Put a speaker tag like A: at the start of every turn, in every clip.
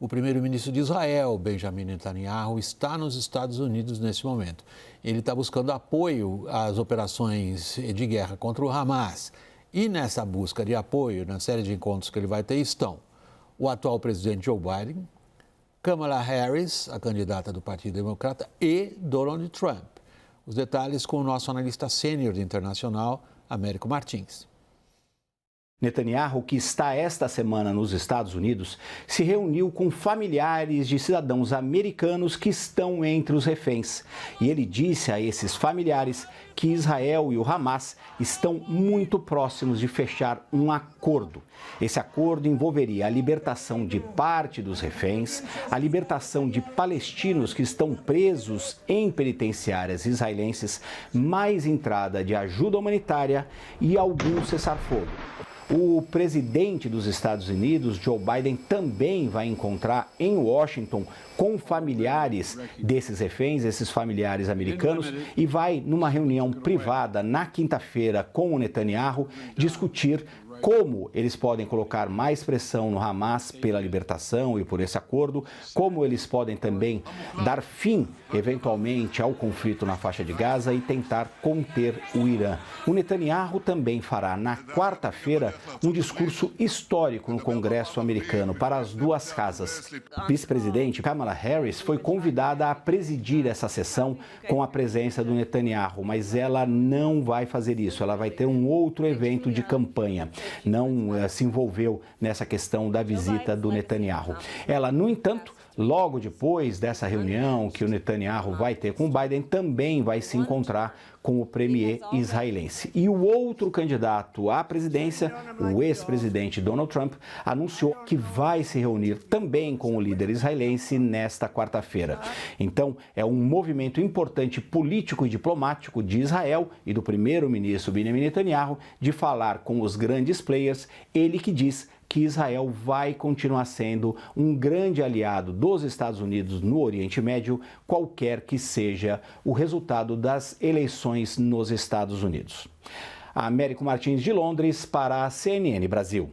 A: O primeiro-ministro de Israel, Benjamin Netanyahu, está nos Estados Unidos nesse momento. Ele está buscando apoio às operações de guerra contra o Hamas. E nessa busca de apoio, na série de encontros que ele vai ter, estão o atual presidente Joe Biden, Kamala Harris, a candidata do Partido Democrata, e Donald Trump. Os detalhes com o nosso analista sênior internacional, Américo Martins.
B: Netanyahu, que está esta semana nos Estados Unidos, se reuniu com familiares de cidadãos americanos que estão entre os reféns. E ele disse a esses familiares que Israel e o Hamas estão muito próximos de fechar um acordo. Esse acordo envolveria a libertação de parte dos reféns, a libertação de palestinos que estão presos em penitenciárias israelenses, mais entrada de ajuda humanitária e algum cessar-fogo. O presidente dos Estados Unidos, Joe Biden, também vai encontrar em Washington com familiares desses reféns, esses familiares americanos, e vai, numa reunião privada na quinta-feira com o Netanyahu, discutir como eles podem colocar mais pressão no Hamas pela libertação e por esse acordo, como eles podem também dar fim, eventualmente, ao conflito na faixa de Gaza e tentar conter o Irã. O Netanyahu também fará, na quarta-feira, um discurso histórico no Congresso americano para as duas casas. A vice-presidente Kamala Harris foi convidada a presidir essa sessão com a presença do Netanyahu, mas ela não vai fazer isso, ela vai ter um outro evento de campanha. Não se envolveu nessa questão da visita do Netanyahu. Ela, no entanto, logo depois dessa reunião que o Netanyahu vai ter com o Biden, também vai se encontrar com o premier israelense. E o outro candidato à presidência, o ex-presidente Donald Trump, anunciou que vai se reunir também com o líder israelense nesta quarta-feira. Então, é um movimento importante político e diplomático de Israel e do primeiro-ministro Benjamin Netanyahu de falar com os grandes players, ele que diz que Israel vai continuar sendo um grande aliado dos Estados Unidos no Oriente Médio, qualquer que seja o resultado das eleições nos Estados Unidos. Américo Martins, de Londres, para a CNN Brasil.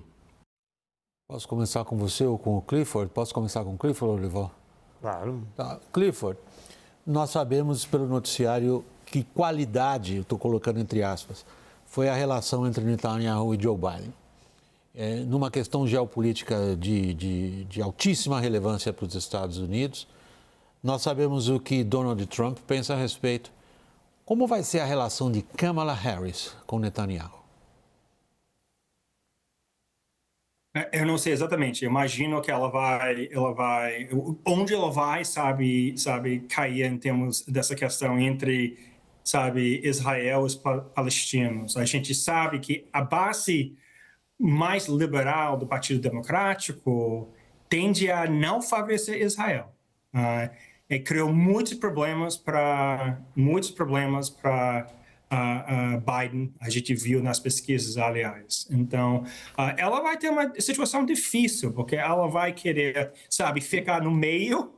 A: Posso começar com você ou com o Clifford? Posso começar com o Clifford, Olival?
C: Claro.
A: Tá. Clifford, nós sabemos pelo noticiário que qualidade, estou colocando entre aspas, foi a relação entre Netanyahu e Joe Biden. Numa questão geopolítica de altíssima relevância para os Estados Unidos. Nós sabemos o que Donald Trump pensa a respeito. Como vai ser a relação de Kamala Harris com Netanyahu?
D: Eu não sei exatamente. Eu imagino que ela vai, onde ela vai, sabe, cair em termos dessa questão entre, Israel e os palestinos. A gente sabe que a base mais liberal do Partido Democrático tende a não favorecer Israel. E criou muitos problemas para Biden, a gente viu nas pesquisas, aliás. Então, ela vai ter uma situação difícil, porque ela vai querer, ficar no meio,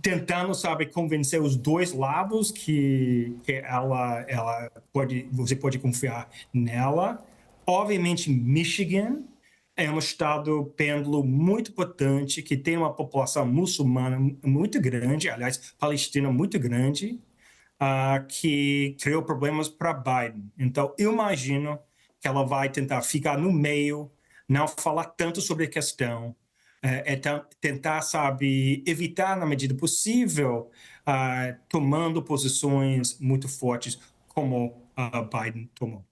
D: tentando, convencer os dois lados que você pode confiar nela. Obviamente, Michigan é um estado pêndulo muito potente, que tem uma população muçulmana muito grande, aliás, palestina muito grande, que criou problemas para Biden. Então, eu imagino que ela vai tentar ficar no meio, não falar tanto sobre a questão, tentar, evitar, na medida possível, tomando posições muito fortes, como Biden tomou.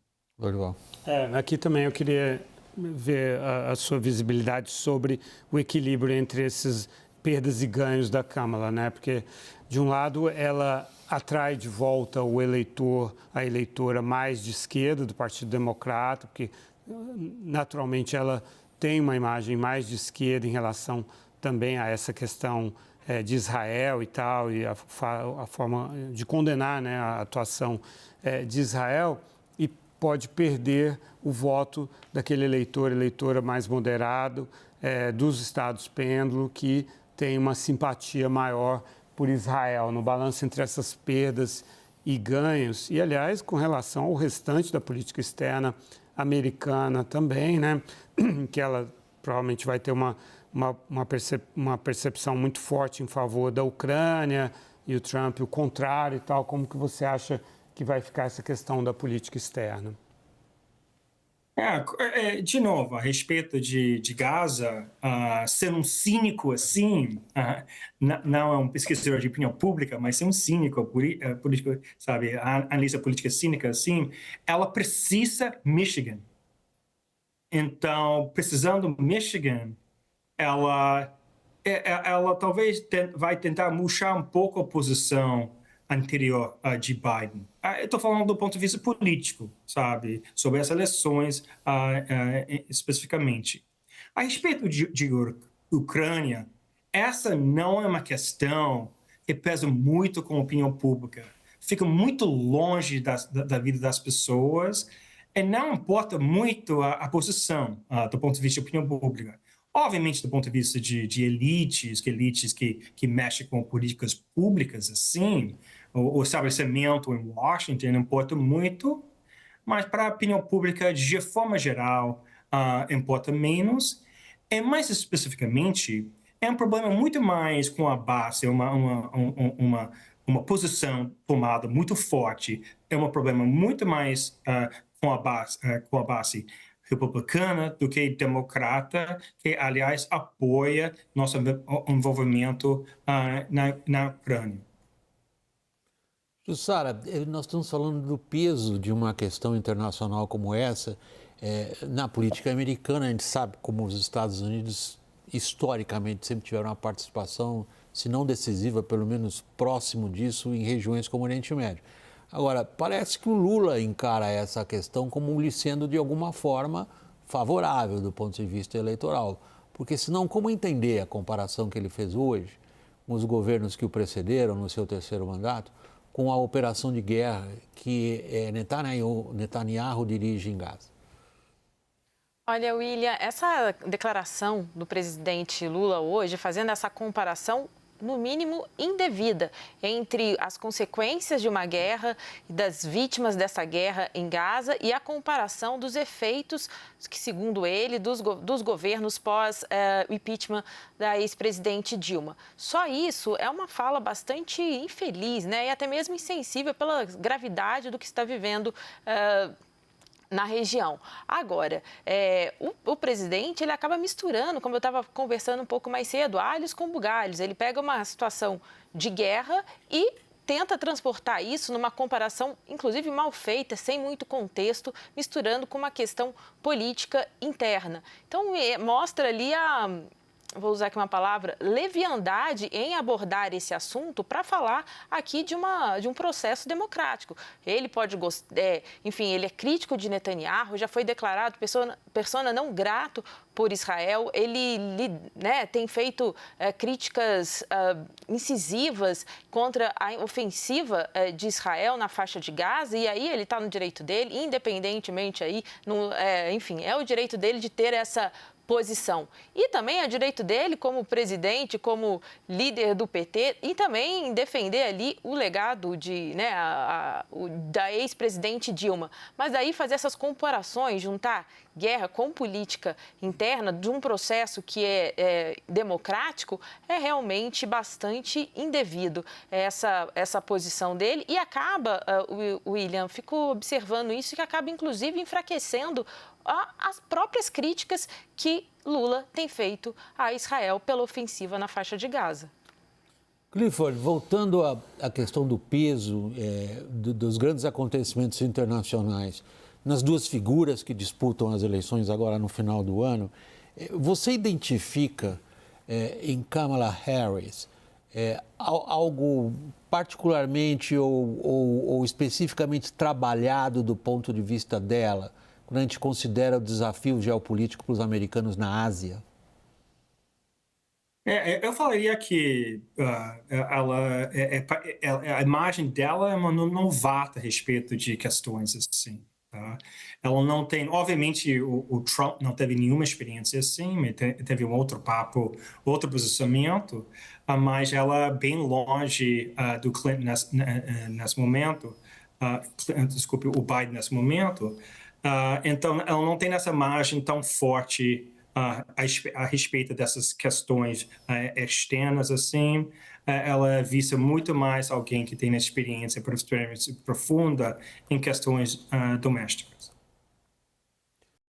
C: Aqui também eu queria ver a sua visibilidade sobre o equilíbrio entre esses perdas e ganhos da Kamala, né? Porque, de um lado, ela atrai de volta o eleitor, a eleitora mais de esquerda do Partido Democrata, porque, naturalmente, ela tem uma imagem mais de esquerda em relação também a essa questão de Israel e tal, e a forma de condenar, né, a atuação de Israel, e pode perder o voto daquele eleitora mais moderado dos estados pêndulo, que tem uma simpatia maior por Israel, no balanço entre essas perdas e ganhos, e, aliás, com relação ao restante da política externa americana também, né, que ela provavelmente vai ter uma percepção muito forte em favor da Ucrânia e o Trump o contrário e tal. Como que você acha que vai ficar essa questão da política externa?
D: De novo, a respeito de Gaza, ser um cínico assim, não é um pesquisador de opinião pública, mas ser um cínico, político, sabe, analista política cínica assim, ela precisa Michigan. Então, precisando Michigan, ela talvez vai tentar murchar um pouco a posição anterior de Biden. Eu estou falando do ponto de vista político, sabe, sobre as eleições especificamente. A respeito de Ucrânia, essa não é uma questão que pesa muito com a opinião pública. Fica muito longe da vida das pessoas e não importa muito a posição do ponto de vista de opinião pública. Obviamente, do ponto de vista de elites que mexem com políticas públicas, assim, o estabelecimento em Washington importa muito, mas para a opinião pública, de forma geral, importa menos. E, mais especificamente, é um problema muito mais com a base, uma posição tomada muito forte, é um problema muito mais com a base republicana do que democrata, que, aliás, apoia nosso envolvimento na Ucrânia.
A: Jussara, nós estamos falando do peso de uma questão internacional como essa. Na política americana, a gente sabe como os Estados Unidos, historicamente, sempre tiveram uma participação, se não decisiva, pelo menos próximo disso, em regiões como o Oriente Médio. Agora, parece que o Lula encara essa questão como lhe sendo, de alguma forma, favorável do ponto de vista eleitoral. Porque, senão, como entender a comparação que ele fez hoje com os governos que o precederam no seu terceiro mandato, com a operação de guerra que Netanyahu dirige em Gaza?
E: Olha, William, essa declaração do presidente Lula hoje, fazendo essa comparação, no mínimo, indevida entre as consequências de uma guerra e das vítimas dessa guerra em Gaza e a comparação dos efeitos que, segundo ele, dos governos pós-impeachment da ex-presidente Dilma. Só isso é uma fala bastante infeliz, né? E até mesmo insensível pela gravidade do que está vivendo na região. Agora, o presidente, ele acaba misturando, como eu estava conversando um pouco mais cedo, alhos com bugalhos. Ele pega uma situação de guerra e tenta transportar isso numa comparação, inclusive mal feita, sem muito contexto, misturando com uma questão política interna. Então, mostra ali vou usar aqui uma palavra, leviandade em abordar esse assunto para falar aqui de um processo democrático. Ele pode enfim, ele é crítico de Netanyahu, já foi declarado persona não grato por Israel, ele tem feito críticas incisivas contra a ofensiva de Israel na faixa de Gaza, e aí ele está no direito dele, independentemente aí, enfim, é o direito dele de ter essa posição. E também é direito dele, como presidente, como líder do PT, e também defender ali o legado da ex-presidente Dilma. Mas daí fazer essas comparações, juntar guerra com política interna de um processo que é democrático, é realmente bastante indevido essa posição dele. E acaba, William, fico observando isso, que acaba inclusive enfraquecendo as próprias críticas que Lula tem feito a Israel pela ofensiva na faixa de Gaza.
A: Clifford, voltando à questão do peso dos grandes acontecimentos internacionais, nas duas figuras que disputam as eleições agora no final do ano, você identifica em Kamala Harris algo particularmente ou especificamente trabalhado do ponto de vista dela, quando a gente considera o desafio geopolítico para os americanos na Ásia?
D: Eu falaria que a imagem dela é uma novata a respeito de questões assim. Tá? Ela não tem, obviamente, o Trump não teve nenhuma experiência assim, teve um outro papo, outro posicionamento, mas ela é bem longe do Clinton nesse momento, desculpe, o Biden nesse momento. Então, ela não tem essa margem tão forte a respeito dessas questões externas, assim, ela é vista muito mais alguém que tem experiência profunda em questões domésticas.